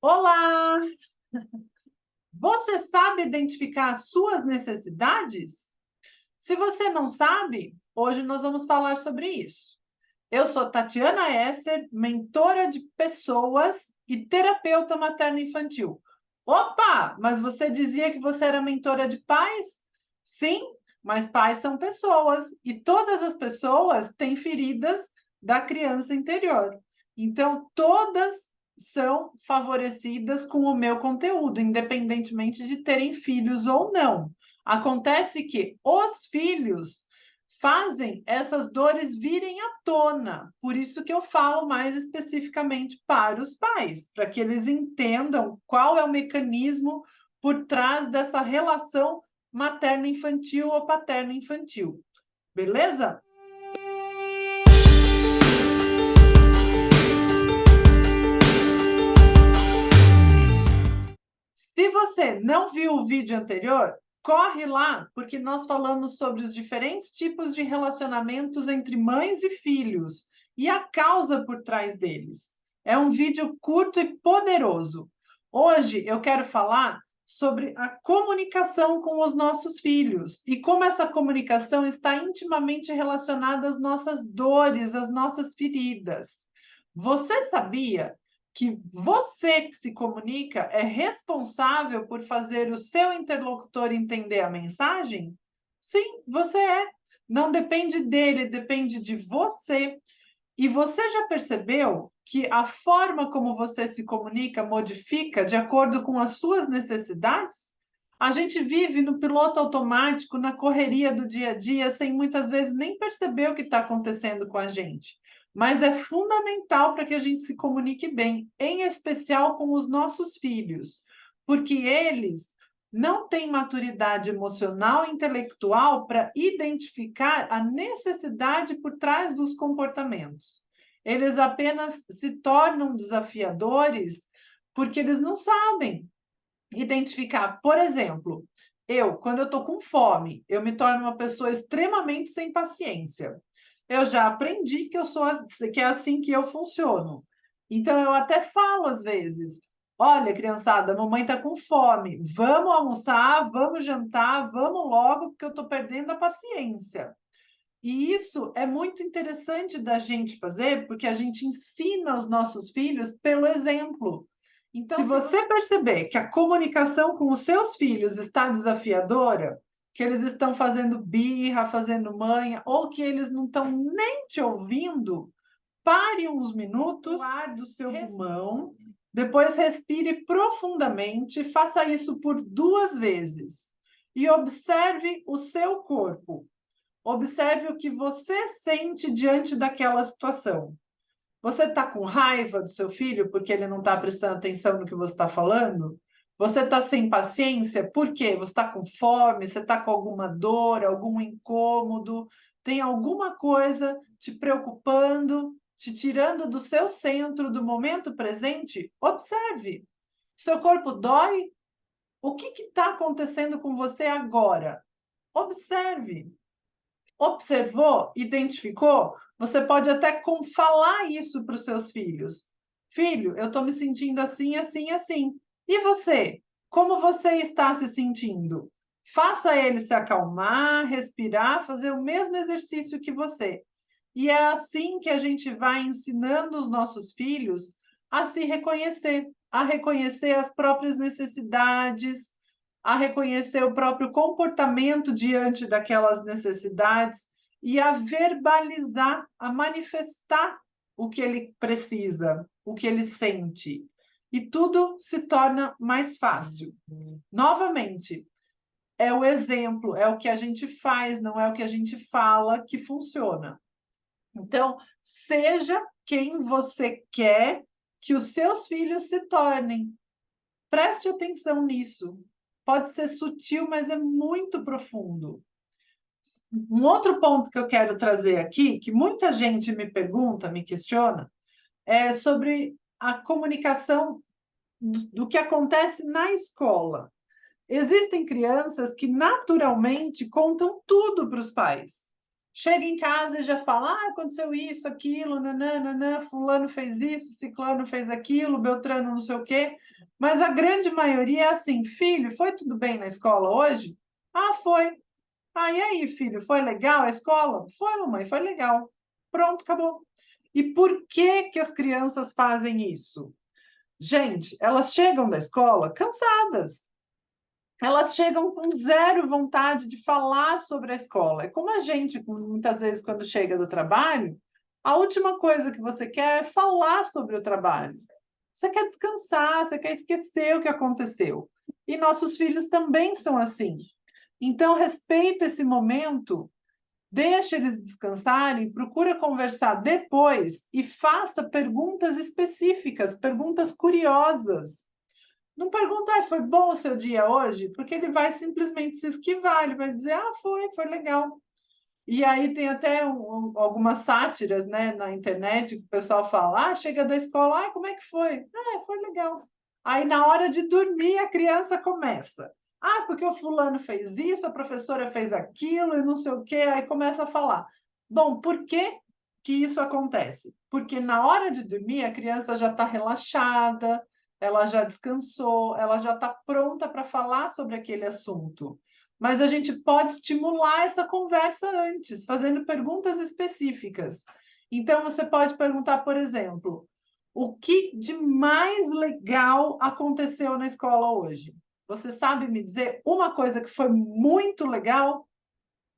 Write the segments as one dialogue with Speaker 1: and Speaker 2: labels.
Speaker 1: Olá! Você sabe identificar as suas necessidades? Se você não sabe, hoje nós vamos falar sobre isso. Eu sou Tatiana Esser, mentora de pessoas e terapeuta materno-infantil. Opa! Mas você dizia que você era mentora de pais? Sim, mas pais são pessoas e todas as pessoas têm feridas da criança interior. Então, todas são favorecidas com o meu conteúdo, independentemente de terem filhos ou não. Acontece que os filhos fazem essas dores virem à tona. Por isso que eu falo mais especificamente para os pais, para que eles entendam qual é o mecanismo por trás dessa relação materno-infantil ou paterno-infantil. Beleza? Se você não viu o vídeo anterior, corre lá, porque nós falamos sobre os diferentes tipos de relacionamentos entre mães e filhos e a causa por trás deles. É um vídeo curto e poderoso. Hoje eu quero falar sobre a comunicação com os nossos filhos e como essa comunicação está intimamente relacionada às nossas dores, às nossas feridas. Você sabia que você que se comunica é responsável por fazer o seu interlocutor entender a mensagem? Sim, você é. Não depende dele, depende de você. E você já percebeu que a forma como você se comunica modifica de acordo com as suas necessidades? A gente vive no piloto automático, na correria do dia a dia, sem muitas vezes nem perceber o que está acontecendo com a gente. Mas é fundamental para que a gente se comunique bem, em especial com os nossos filhos, porque eles não têm maturidade emocional e intelectual para identificar a necessidade por trás dos comportamentos. Eles apenas se tornam desafiadores porque eles não sabem identificar. Por exemplo, quando eu estou com fome, eu me torno uma pessoa extremamente sem paciência. Eu já aprendi que é assim que eu funciono. Então, eu até falo às vezes: olha, criançada, a mamãe está com fome. Vamos almoçar, vamos jantar, vamos logo, porque eu estou perdendo a paciência. E isso é muito interessante da gente fazer, porque a gente ensina os nossos filhos pelo exemplo. Então, se você perceber que a comunicação com os seus filhos está desafiadora, que eles estão fazendo birra, fazendo manha, ou que eles não estão nem te ouvindo, pare uns minutos, guarde o seu pulmão, depois respire profundamente, faça isso por 2 vezes e observe o seu corpo. Observe o que você sente diante daquela situação. Você está com raiva do seu filho porque ele não está prestando atenção no que você está falando? Você está sem paciência? Por quê? Você está com fome? Você está com alguma dor, algum incômodo? Tem alguma coisa te preocupando, te tirando do seu centro, do momento presente? Observe. Seu corpo dói? O que está acontecendo com você agora? Observe. Observou, identificou, você pode até falar isso para os seus filhos. Filho, eu estou me sentindo assim, assim, assim. E você? Como você está se sentindo? Faça ele se acalmar, respirar, fazer o mesmo exercício que você. E é assim que a gente vai ensinando os nossos filhos a se reconhecer, a reconhecer as próprias necessidades, a reconhecer o próprio comportamento diante daquelas necessidades e a verbalizar, a manifestar o que ele precisa, o que ele sente. E tudo se torna mais fácil. Novamente, é o exemplo, é o que a gente faz, não é o que a gente fala que funciona. Então, seja quem você quer que os seus filhos se tornem. Preste atenção nisso. Pode ser sutil, mas é muito profundo. Um outro ponto que eu quero trazer aqui, que muita gente me pergunta, me questiona, é sobre a comunicação do que acontece na escola. Existem crianças que naturalmente contam tudo para os pais. Chega em casa e já fala, aconteceu isso, aquilo, nananana, fulano fez isso, ciclano fez aquilo, beltrano não sei o quê. Mas a grande maioria é assim, filho, foi tudo bem na escola hoje? Ah, foi. Ah, e aí, filho, foi legal a escola? Foi, mamãe, foi legal. Pronto, acabou. E por que que as crianças fazem isso? Gente, elas chegam da escola cansadas. Elas chegam com zero vontade de falar sobre a escola. É como a gente, muitas vezes, quando chega do trabalho, a última coisa que você quer é falar sobre o trabalho. Você quer descansar, você quer esquecer o que aconteceu. E nossos filhos também são assim. Então, respeita esse momento, deixa eles descansarem, procura conversar depois e faça perguntas específicas, perguntas curiosas. Não pergunta, foi bom o seu dia hoje? Porque ele vai simplesmente se esquivar, ele vai dizer, foi legal. E aí tem até algumas sátiras, né, na internet que o pessoal fala, chega da escola, como é que foi? Foi legal. Aí na hora de dormir a criança começa. Porque o fulano fez isso, a professora fez aquilo e não sei o quê, aí começa a falar. Bom, por que que isso acontece? Porque na hora de dormir a criança já está relaxada, ela já descansou, ela já está pronta para falar sobre aquele assunto. Mas a gente pode estimular essa conversa antes, fazendo perguntas específicas. Então, você pode perguntar, por exemplo, o que de mais legal aconteceu na escola hoje? Você sabe me dizer uma coisa que foi muito legal?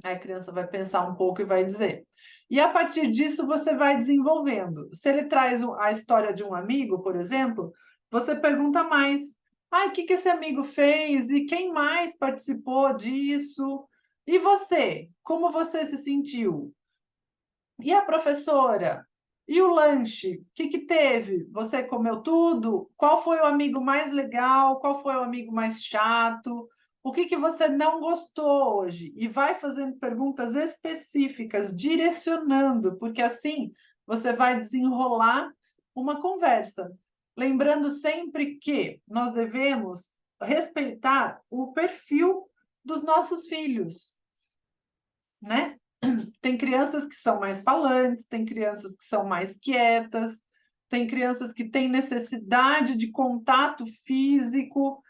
Speaker 1: Aí a criança vai pensar um pouco e vai dizer. E a partir disso você vai desenvolvendo. Se ele traz a história de um amigo, por exemplo, você pergunta mais. O que que esse amigo fez? E quem mais participou disso? E você? Como você se sentiu? E a professora? E o lanche? O que que teve? Você comeu tudo? Qual foi o amigo mais legal? Qual foi o amigo mais chato? O que que você não gostou hoje? E vai fazendo perguntas específicas, direcionando, porque assim você vai desenrolar uma conversa. Lembrando sempre que nós devemos respeitar o perfil dos nossos filhos, né? Tem crianças que são mais falantes, tem crianças que são mais quietas, tem crianças que têm necessidade de contato físico,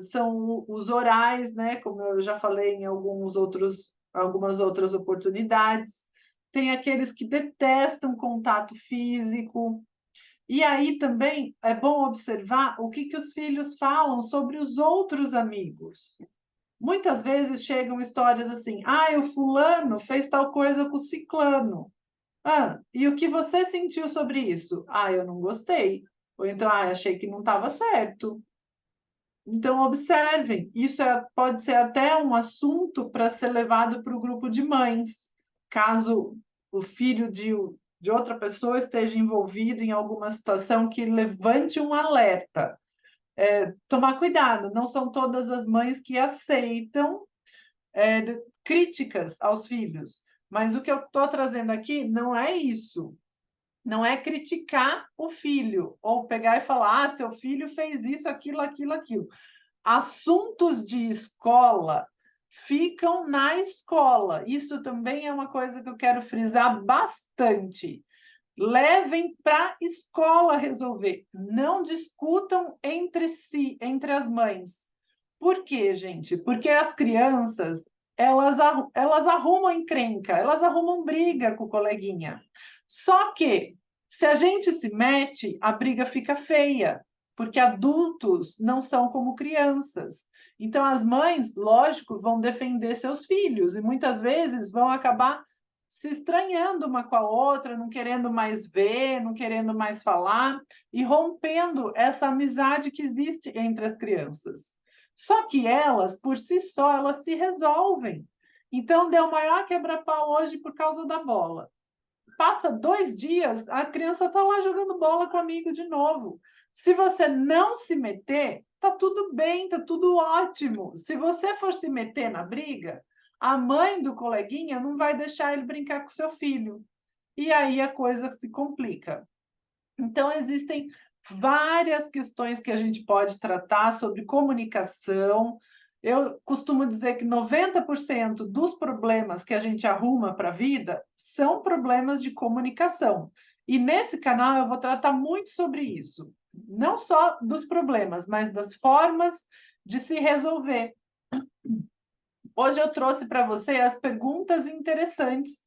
Speaker 1: são os orais, né? Como eu já falei em algumas outras oportunidades. Tem aqueles que detestam contato físico. E aí também é bom observar o que os filhos falam sobre os outros amigos. Muitas vezes chegam histórias assim: o fulano fez tal coisa com o ciclano. E o que você sentiu sobre isso? Eu não gostei. Ou então, achei que não estava certo. Então, observem, isso pode ser até um assunto para ser levado para o grupo de mães, caso o filho de outra pessoa esteja envolvido em alguma situação que levante um alerta. Tomar cuidado, não são todas as mães que aceitam críticas aos filhos. Mas o que eu estou trazendo aqui não é isso. Não é criticar o filho ou pegar e falar: seu filho fez isso, aquilo, aquilo, aquilo. Assuntos de escola ficam na escola. Isso também é uma coisa que eu quero frisar bastante. Levem para a escola resolver. Não discutam entre si, entre as mães. Por quê, gente? Porque as crianças, elas arrumam encrenca, elas arrumam briga com o coleguinha. Só que, se a gente se mete, a briga fica feia, porque adultos não são como crianças. Então, as mães, lógico, vão defender seus filhos e muitas vezes vão acabar se estranhando uma com a outra, não querendo mais ver, não querendo mais falar e rompendo essa amizade que existe entre as crianças. Só que elas, por si só, elas se resolvem. Então, deu maior quebra-pau hoje por causa da bola. Passa 2 dias, a criança está lá jogando bola com o amigo de novo. Se você não se meter, tá tudo bem, tá tudo ótimo. Se você for se meter na briga, a mãe do coleguinha não vai deixar ele brincar com seu filho. E aí a coisa se complica. Então, existem várias questões que a gente pode tratar sobre comunicação, Eu costumo dizer que 90% dos problemas que a gente arruma para a vida são problemas de comunicação. E nesse canal eu vou tratar muito sobre isso. Não só dos problemas, mas das formas de se resolver. Hoje eu trouxe para você as perguntas interessantes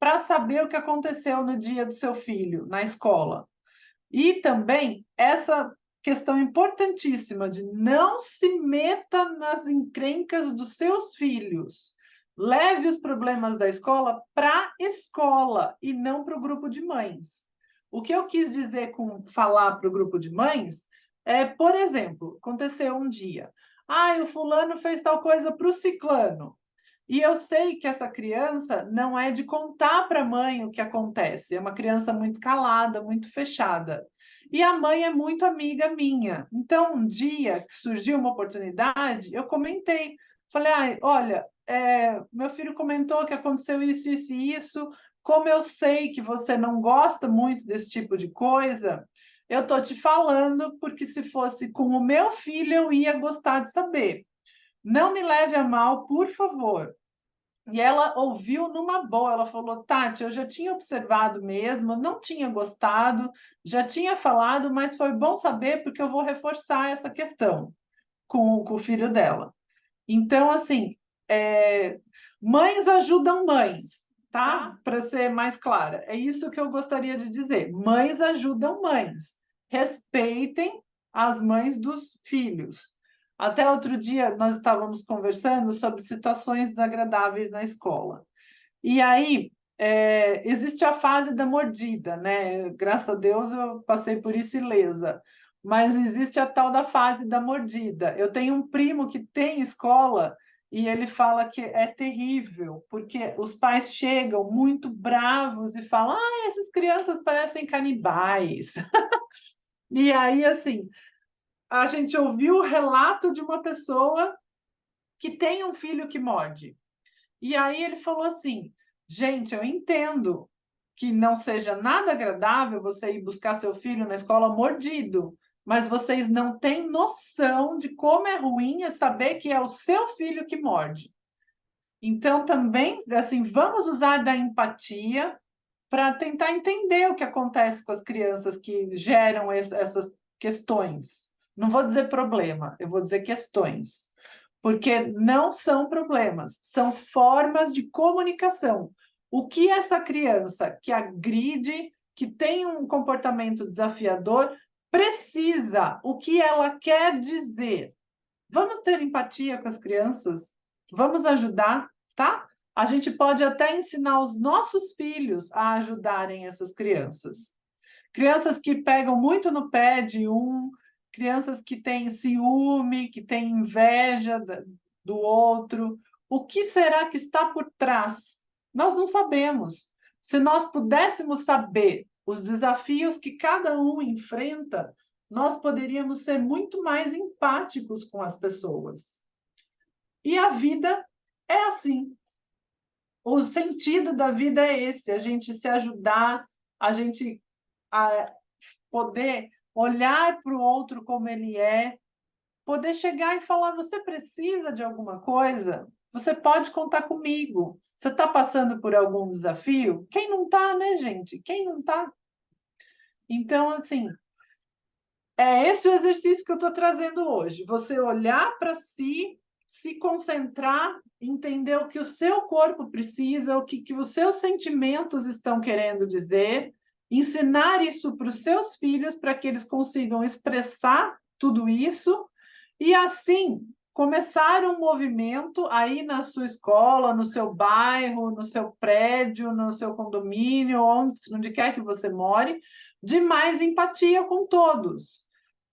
Speaker 1: para saber o que aconteceu no dia do seu filho na escola. E também essa questão importantíssima de não se meta nas encrencas dos seus filhos. Leve os problemas da escola para a escola e não para o grupo de mães. O que eu quis dizer com falar para o grupo de mães é, por exemplo, aconteceu um dia. Ah, o fulano fez tal coisa para o ciclano. E eu sei que essa criança não é de contar para a mãe o que acontece, é uma criança muito calada, muito fechada. E a mãe é muito amiga minha. Então, um dia que surgiu uma oportunidade, eu comentei. Falei, ah, olha, meu filho comentou que aconteceu isso, isso e isso. Como eu sei que você não gosta muito desse tipo de coisa, eu estou te falando, porque se fosse com o meu filho, eu ia gostar de saber. Não me leve a mal, por favor. E ela ouviu numa boa, ela falou, Tati, eu já tinha observado mesmo, não tinha gostado, já tinha falado, mas foi bom saber porque eu vou reforçar essa questão com o filho dela. Então, assim, mães ajudam mães, tá? Para ser mais clara, é isso que eu gostaria de dizer. Mães ajudam mães. Respeitem as mães dos filhos. Até outro dia nós estávamos conversando sobre situações desagradáveis na escola. E aí existe a fase da mordida, né? Graças a Deus eu passei por isso ilesa. Mas existe a tal da fase da mordida. Eu tenho um primo que tem escola e ele fala que é terrível, porque os pais chegam muito bravos e falam: ah, essas crianças parecem canibais. E aí, assim, a gente ouviu o relato de uma pessoa que tem um filho que morde. E aí ele falou assim: gente, eu entendo que não seja nada agradável você ir buscar seu filho na escola mordido, mas vocês não têm noção de como é ruim saber que é o seu filho que morde. Então, também, assim, vamos usar da empatia para tentar entender o que acontece com as crianças que geram essas questões. Não vou dizer problema, eu vou dizer questões. Porque não são problemas, são formas de comunicação. O que essa criança que agride, que tem um comportamento desafiador, precisa, o que ela quer dizer. Vamos ter empatia com as crianças, vamos ajudar, tá? A gente pode até ensinar os nossos filhos a ajudarem essas crianças. Crianças que pegam muito no pé de um, crianças que têm ciúme, que têm inveja do outro. O que será que está por trás? Nós não sabemos. Se nós pudéssemos saber os desafios que cada um enfrenta, nós poderíamos ser muito mais empáticos com as pessoas. E a vida é assim. O sentido da vida é esse: a gente se ajudar, a gente poder olhar para o outro como ele é, poder chegar e falar: você precisa de alguma coisa? Você pode contar comigo. Você está passando por algum desafio? Quem não está, né, gente? Quem não está? Então, assim, é esse o exercício que eu estou trazendo hoje. Você olhar para si, se concentrar, entender o que o seu corpo precisa, o que os seus sentimentos estão querendo dizer, ensinar isso para os seus filhos para que eles consigam expressar tudo isso e assim começar um movimento aí na sua escola, no seu bairro, no seu prédio, no seu condomínio, onde quer que você more, de mais empatia com todos.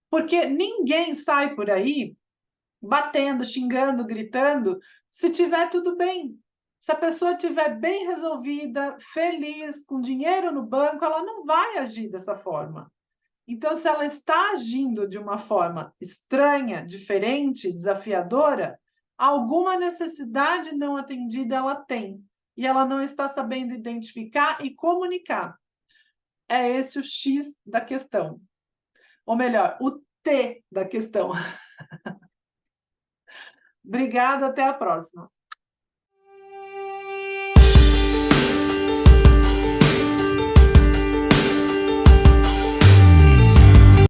Speaker 1: Porque ninguém sai por aí batendo, xingando, gritando, se tiver tudo bem. Se a pessoa estiver bem resolvida, feliz, com dinheiro no banco, ela não vai agir dessa forma. Então, se ela está agindo de uma forma estranha, diferente, desafiadora, alguma necessidade não atendida ela tem. E ela não está sabendo identificar e comunicar. É esse o X da questão. Ou melhor, o T da questão. Obrigada, até a próxima.